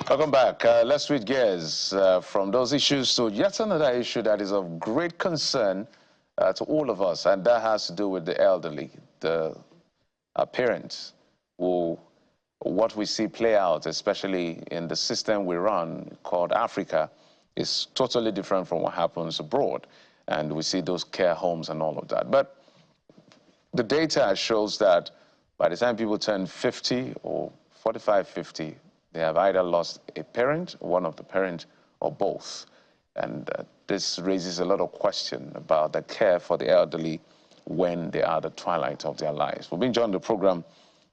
Welcome back. Let's switch gears from those issues to yet another issue that is of great concern to all of us, and that has to do with the elderly, the parents, who what we see play out, especially in the system we run called Africa, is totally different from what happens abroad. And we see those care homes and all of that. But the data shows that by the time people turn 50 or 45, 50, they have either lost a parent, one of the parents, or both. And this raises a lot of question about the care for the elderly when they are at the twilight of their lives. We've been joined on the program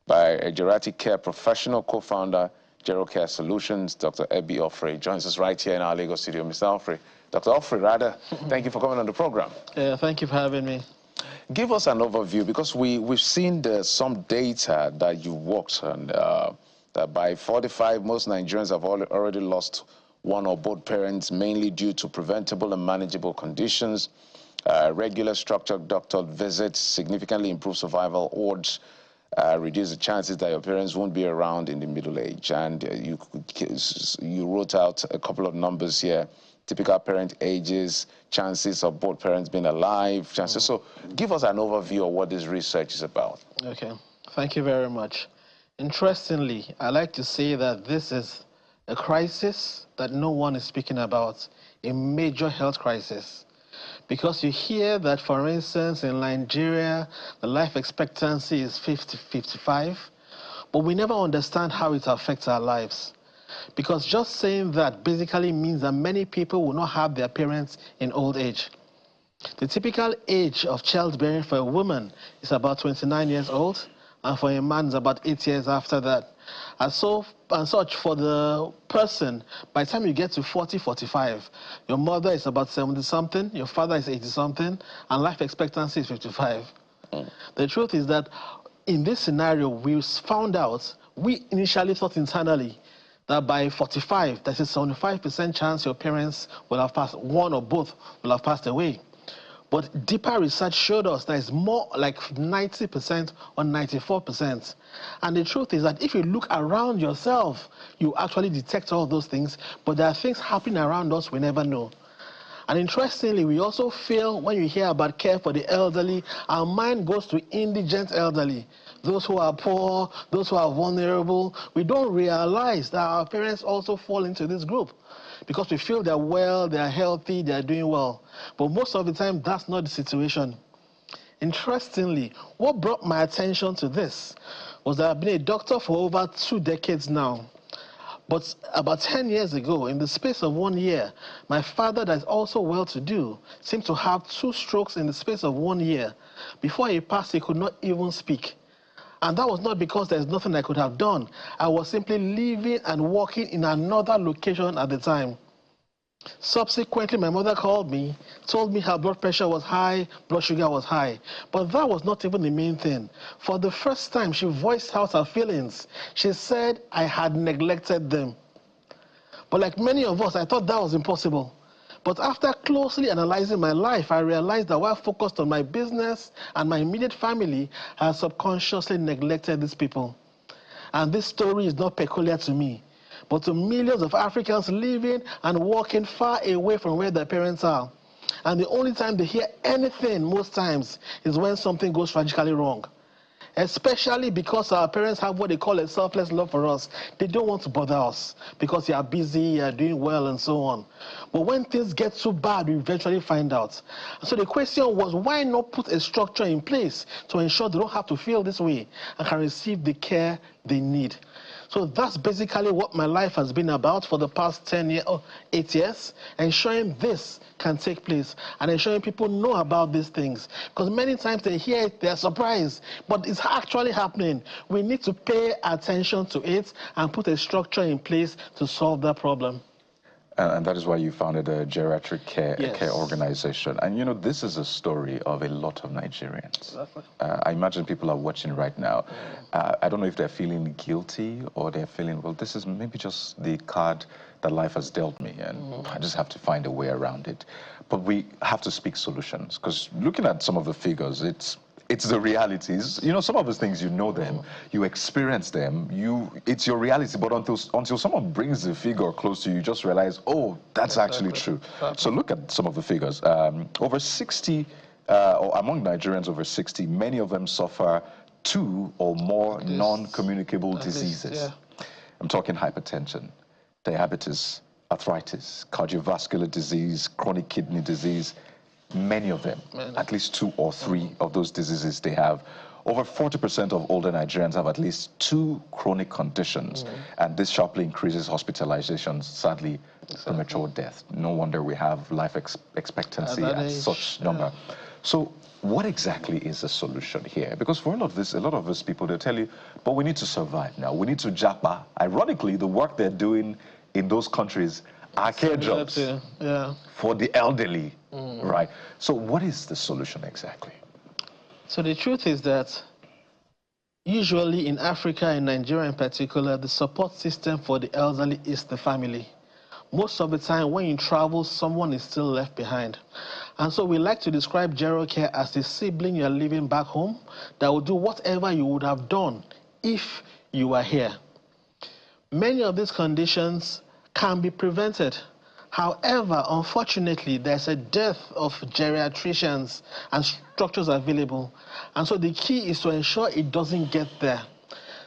by a geriatric care professional, co-founder, Gerocare Solutions, Dr. Ebi Offrey, joins us right here in our Lagos studio. Mr. Offrey, Dr. Offrey, rather, thank you for coming on the program. Thank you for having me. Give us an overview, because we've seen some data that you worked on, that by 45, most Nigerians have already lost one or both parents, mainly due to preventable and manageable conditions. Regular structured doctor visits significantly improve survival odds, reduce the chances that your parents won't be around in the middle age. And you wrote out a couple of numbers here: typical parent ages, chances of both parents being alive, chances. So give us an overview of what this research is about. Okay, thank you very much. Interestingly, I like to say that this is a crisis that no one is speaking about, a major health crisis. Because you hear that, for instance, in Nigeria, the life expectancy is 50, 55, but we never understand how it affects our lives. Because just saying that basically means that many people will not have their parents in old age. The typical age of childbearing for a woman is about 29 years old, and for a man it's about 8 years after that. And such for the person, by the time you get to 40, 45, your mother is about 70-something, your father is 80-something, and life expectancy is 55. The truth is that in this scenario, we found out, we initially thought internally, that by 45, there's a 75% chance your parents will have passed, one or both will have passed away. But deeper research showed us that it's more like 90% or 94%. And the truth is that if you look around yourself, you actually detect all those things, but there are things happening around us we never know. And interestingly, we also feel when you hear about care for the elderly, our mind goes to indigent elderly, those who are poor, those who are vulnerable. We don't realize that our parents also fall into this group, because we feel they're well, they're healthy, they're doing well. But most of the time, that's not the situation. Interestingly, what brought my attention to this was that I've been a doctor for over 2 decades now. But about 10 years ago, in the space of 1 year, my father, that is also well-to-do, seemed to have 2 strokes in the space of 1 year. Before he passed, he could not even speak. And that was not because there's nothing I could have done. I was simply living and working in another location at the time. Subsequently, my mother called me, told me her blood pressure was high, blood sugar was high. But that was not even the main thing. For the first time, she voiced out her feelings. She said I had neglected them. But like many of us, I thought that was impossible. But after closely analyzing my life, I realized that while focused on my business and my immediate family, I had subconsciously neglected these people. And this story is not peculiar to me, but to millions of Africans living and working far away from where their parents are. And the only time they hear anything, most times, is when something goes tragically wrong. Especially because our parents have what they call a selfless love for us. They don't want to bother us because you are busy, you are doing well, and so on. But when things get too bad, we eventually find out. So the question was, why not put a structure in place to ensure they don't have to feel this way and can receive the care they need? So that's basically what my life has been about for the past 8 years, ensuring this can take place and ensuring people know about these things. Because many times they hear it, they're surprised, but it's actually happening. We need to pay attention to it and put a structure in place to solve that problem. And that is why you founded a geriatric care organization. And you know, this is a story of a lot of Nigerians. Exactly. I imagine people are watching right now. I don't know if they're feeling guilty or they're feeling, well, this is maybe just the card that life has dealt me, and I just have to find a way around it. But we have to speak solutions, because looking at some of the figures, it's it's the realities. You know, some of those things, you know them, you experience them, it's your reality, but until someone brings the figure close to you, you just realize, oh, that's actually true. So look at some of the figures. Over 60, or among Nigerians over 60, many of them suffer 2 or more non-communicable diseases. I'm talking hypertension, diabetes, arthritis, cardiovascular disease, chronic kidney disease. Many of them, at least 2 or 3 of those diseases they have. Over 40% of older Nigerians have at least 2 chronic conditions, and this sharply increases hospitalizations, sadly, premature death. No wonder we have life expectancy at such number. So what exactly is the solution here? Because for a lot of these people, they'll tell you, but we need to survive now. We need to japa. Ironically, the work they're doing in those countries are care jobs for the elderly, right? So what is the solution exactly? So the truth is that usually in Africa, in Nigeria in particular, the support system for the elderly is the family. Most of the time when you travel, someone is still left behind. And so we like to describe Gerocare as a sibling you're leaving back home that will do whatever you would have done if you were here. Many of these conditions can be prevented. However, unfortunately, there's a dearth of geriatricians and structures available. And so the key is to ensure it doesn't get there.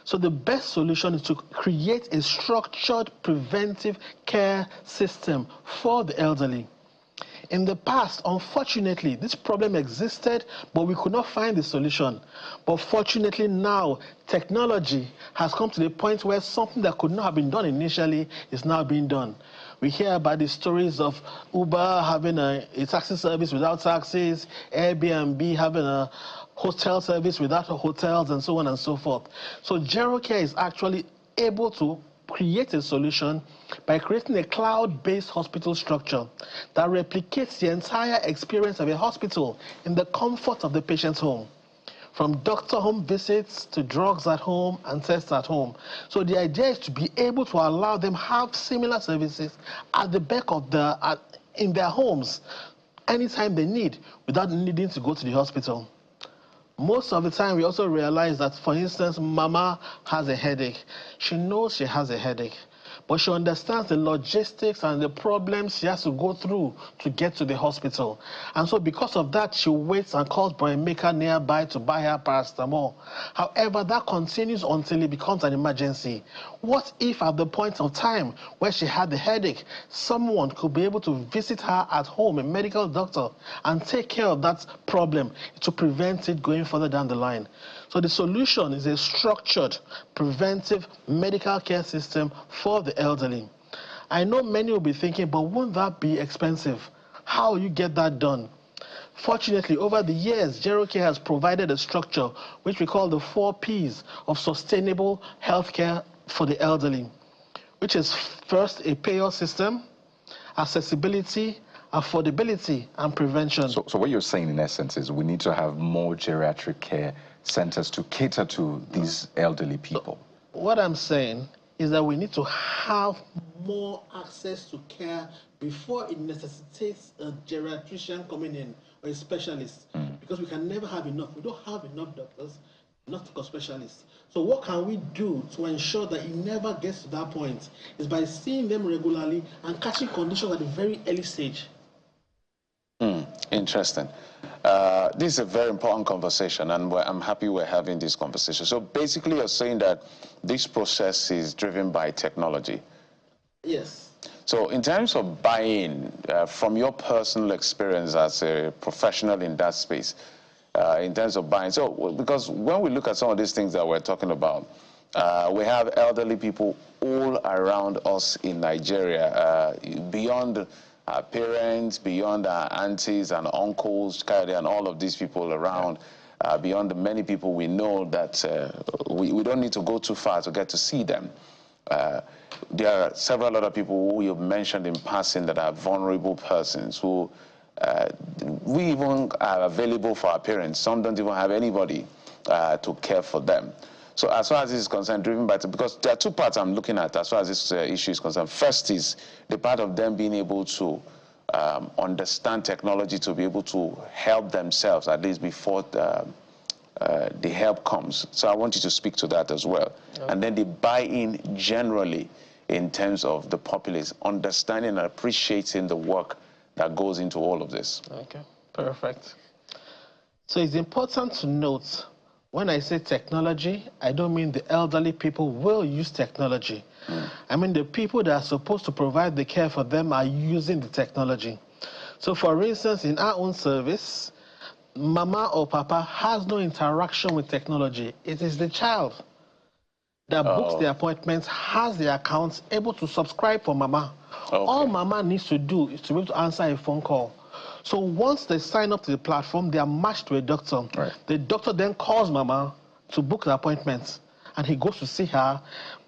So the best solution is to create a structured preventive care system for the elderly. In the past, unfortunately, this problem existed, but we could not find the solution. But fortunately now, technology has come to the point where something that could not have been done initially is now being done. We hear about the stories of Uber having a taxi service without taxis, Airbnb having a hotel service without hotels, and so on and so forth. So Gerocare is actually able to create a solution by creating a cloud-based hospital structure that replicates the entire experience of a hospital in the comfort of the patient's home, from doctor home visits to drugs at home and tests at home. So the idea is to be able to allow them have similar services at the back of in their homes anytime they need without needing to go to the hospital. Most of the time, we also realize that, for instance, mama has a headache. She knows she has a headache, but she understands the logistics and the problems she has to go through to get to the hospital. And so because of that, she waits and calls for a maker nearby to buy her paracetamol. However, that continues until it becomes an emergency. What if at the point of time where she had the headache, someone could be able to visit her at home, a medical doctor, and take care of that problem to prevent it going further down the line? So the solution is a structured, preventive medical care system for the elderly. I know many will be thinking, but won't that be expensive? How will you get that done? Fortunately, over the years, Gerocare has provided a structure which we call the 4 Ps of sustainable healthcare for the elderly, which is first a payer system, accessibility, affordability, and prevention. So what you're saying in essence is we need to have more geriatric care centers to cater to these elderly people. So what I'm saying is that we need to have more access to care before it necessitates a geriatrician coming in or a specialist, because we can never have enough. We don't have enough doctors, not specialists. So what can we do to ensure that it never gets to that point is by seeing them regularly and catching conditions at a very early stage. Interesting. This is a very important conversation, and I'm happy we're having this conversation. So basically, you're saying that this process is driven by technology. Yes. So in terms of buy-in, from your personal experience as a professional in that space, in terms of buying, so because when we look at some of these things that we're talking about, we have elderly people all around us in Nigeria, beyond our parents, beyond our aunties and uncles, and all of these people around, beyond the many people we know that we don't need to go too far to get to see them. There are several other people who you've mentioned in passing that are vulnerable persons who we even are available for our parents. Some don't even have anybody to care for them. So as far as this is concerned, driven by, because there are 2 parts I'm looking at as far as this issue is concerned. First is the part of them being able to understand technology to be able to help themselves, at least before the help comes. So I want you to speak to that as well. Okay. And then the buy-in generally in terms of the populace understanding and appreciating the work that goes into all of this. Okay, perfect. So it's important to note, when I say technology, I don't mean the elderly people will use technology. I mean the people that are supposed to provide the care for them are using the technology. So for instance, in our own service, mama or papa has no interaction with technology. It is the child that books the appointments, has the accounts, able to subscribe for mama. Okay. All mama needs to do is to be able to answer a phone call. So once they sign up to the platform, they are matched to a doctor. Right. The doctor then calls mama to book the appointment, and he goes to see her.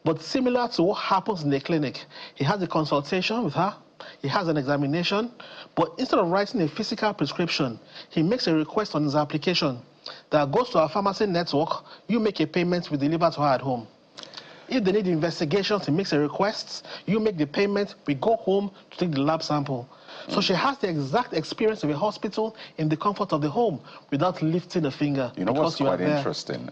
But similar to what happens in the clinic, he has a consultation with her, he has an examination, but instead of writing a physical prescription, he makes a request on his application that goes to our pharmacy network. You make a payment, we deliver to her at home. If they need investigations, he makes a request, you make the payment, we go home to take the lab sample. So she has the exact experience of a hospital in the comfort of the home without lifting a finger. You know what's quite interesting?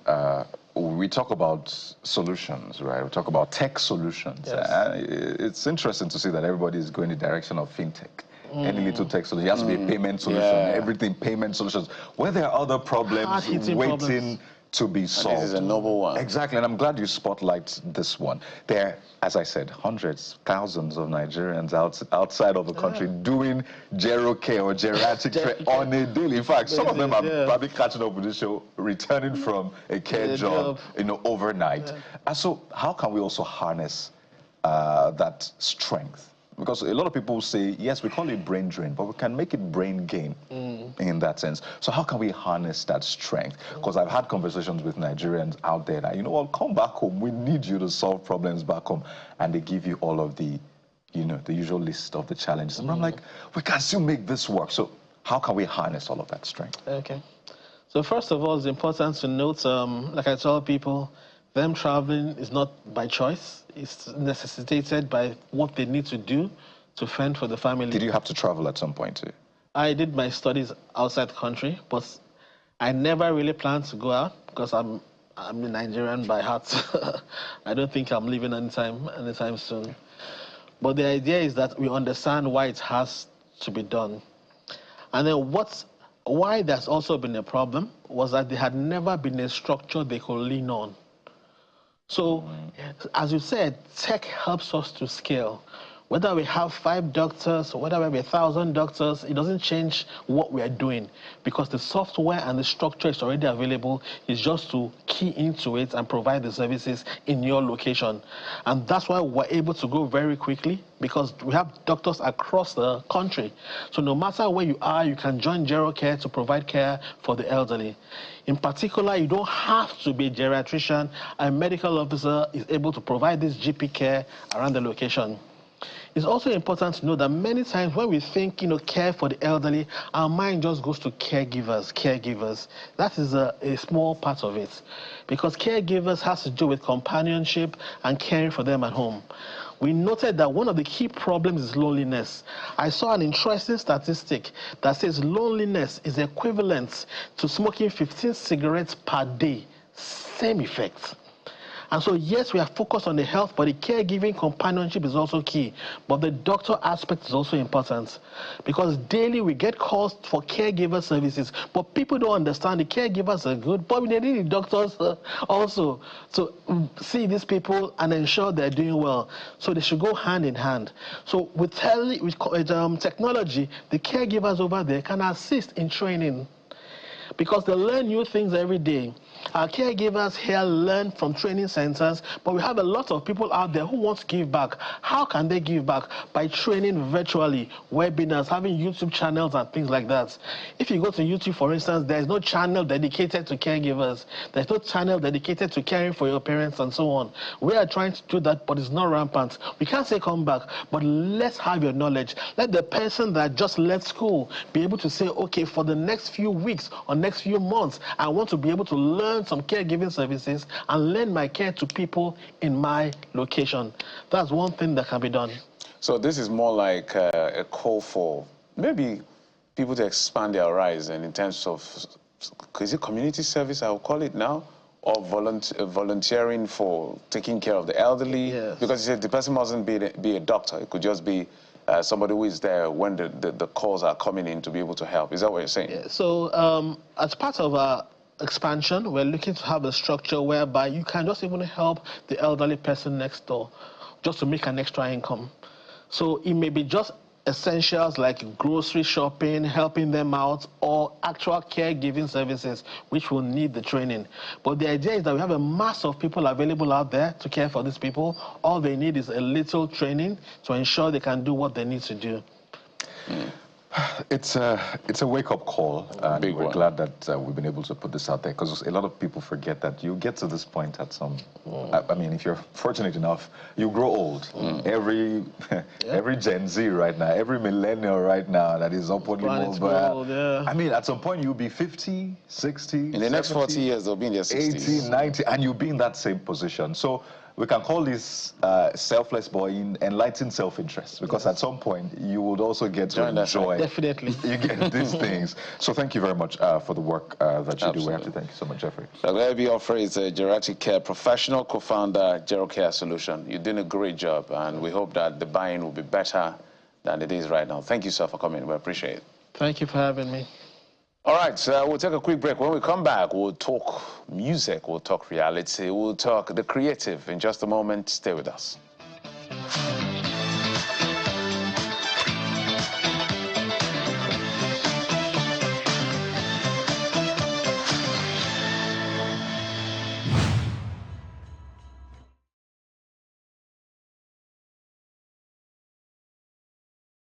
We talk about solutions, right? We talk about tech solutions. Yes. It's interesting to see that everybody is going in the direction of fintech. Any little tech solution, it has to be a payment solution, everything payment solutions. Where there are other problems waiting to be solved. And this is a noble one. Exactly, and I'm glad you spotlight this one. There are, as I said, hundreds, thousands of Nigerians outside of the country doing Gerocare or geriatric care on a daily. In fact, some of them are probably catching up with the show, returning from a care job, overnight. And so how can we also harness that strength? Because a lot of people say, yes, we call it brain drain, but we can make it brain gain in that sense. So how can we harness that strength? Because I've had conversations with Nigerians out there that, come back home. We need you to solve problems back home. And they give you all of the, the usual list of the challenges. And I'm like, we can still make this work. So how can we harness all of that strength? Okay. So first of all, it's important to note, like I tell people, them traveling is not by choice. It's necessitated by what they need to do to fend for the family. Did you have to travel at some point too? I did my studies outside the country, but I never really planned to go out because I'm a Nigerian by heart. I don't think I'm leaving anytime soon. But the idea is that we understand why it has to be done. And then why there's also been a problem was that there had never been a structure they could lean on. So, as you said, tech helps us to scale. Whether we have 5 doctors or whether we have 1,000 doctors, it doesn't change what we are doing because the software and the structure is already available. It's just to key into it and provide the services in your location. And that's why we're able to go very quickly because we have doctors across the country. So no matter where you are, you can join Gerocare to provide care for the elderly. In particular, you don't have to be a geriatrician. A medical officer is able to provide this GP care around the location. It's also important to know that many times when we think, care for the elderly, our mind just goes to caregivers. That is a small part of it. Because caregivers has to do with companionship and caring for them at home. We noted that one of the key problems is loneliness. I saw an interesting statistic that says loneliness is equivalent to smoking 15 cigarettes per day. Same effect. And so, yes, we are focused on the health, but the caregiving companionship is also key. But the doctor aspect is also important because daily we get calls for caregiver services, but people don't understand the caregivers are good, but we need the doctors also to see these people and ensure they're doing well. So they should go hand in hand. So with technology, the caregivers over there can assist in training because they learn new things every day. Our caregivers here learn from training centers, but we have a lot of people out there who want to give back. How can they give back? By training virtually, webinars, having YouTube channels and things like that. If you go to YouTube, for instance, there's no channel dedicated to caregivers. There's no channel dedicated to caring for your parents and so on. We are trying to do that, but it's not rampant. We can't say come back, but let's have your knowledge. Let the person that just left school be able to say, okay, for the next few weeks or next few months, I want to be able to learn some caregiving services and lend my care to people in my location. That's one thing that can be done. So this is more like a call for maybe people to expand their horizon in terms of is it community service, I will call it now, or volunteering for taking care of the elderly? Yes. Because you said the person mustn't be a doctor. It could just be somebody who is there when the calls are coming in to be able to help. Is that what you're saying? Yeah. So as part of our expansion, we're looking to have a structure whereby you can just even help the elderly person next door just to make an extra income. So it may be just essentials like grocery shopping, helping them out, or actual caregiving services, which will need the training. But the idea is that we have a mass of people available out there to care for these people. All they need is a little training to ensure they can do what they need to do. It's a wake-up call, and Big we're one. glad that we've been able to put this out there, because a lot of people forget that you get to this point at some... I mean, if you're fortunate enough, you grow old. Every Gen Z right now, every millennial right now that is upwardly mobile, I mean, at some point you'll be 50, 60, in the next 40 years, they'll be in their 60s. 80, 90, and you'll be in that same position. So we can call this selfless but enlightened self-interest, because at some point you would also get to enjoy. Definitely. You get these things. So thank you very much for the work that you do. We have to thank you so much, Jeffrey. Dr. Offer is a geriatric care professional, co-founder, Gerocare Solution. You're doing a great job, and we hope that the buy-in will be better than it is right now. Thank you, sir, for coming. We appreciate it. Thank you for having me. All right, so we'll take a quick break. When we come back, we'll talk music, we'll talk reality, we'll talk the creative. In just a moment, stay with us.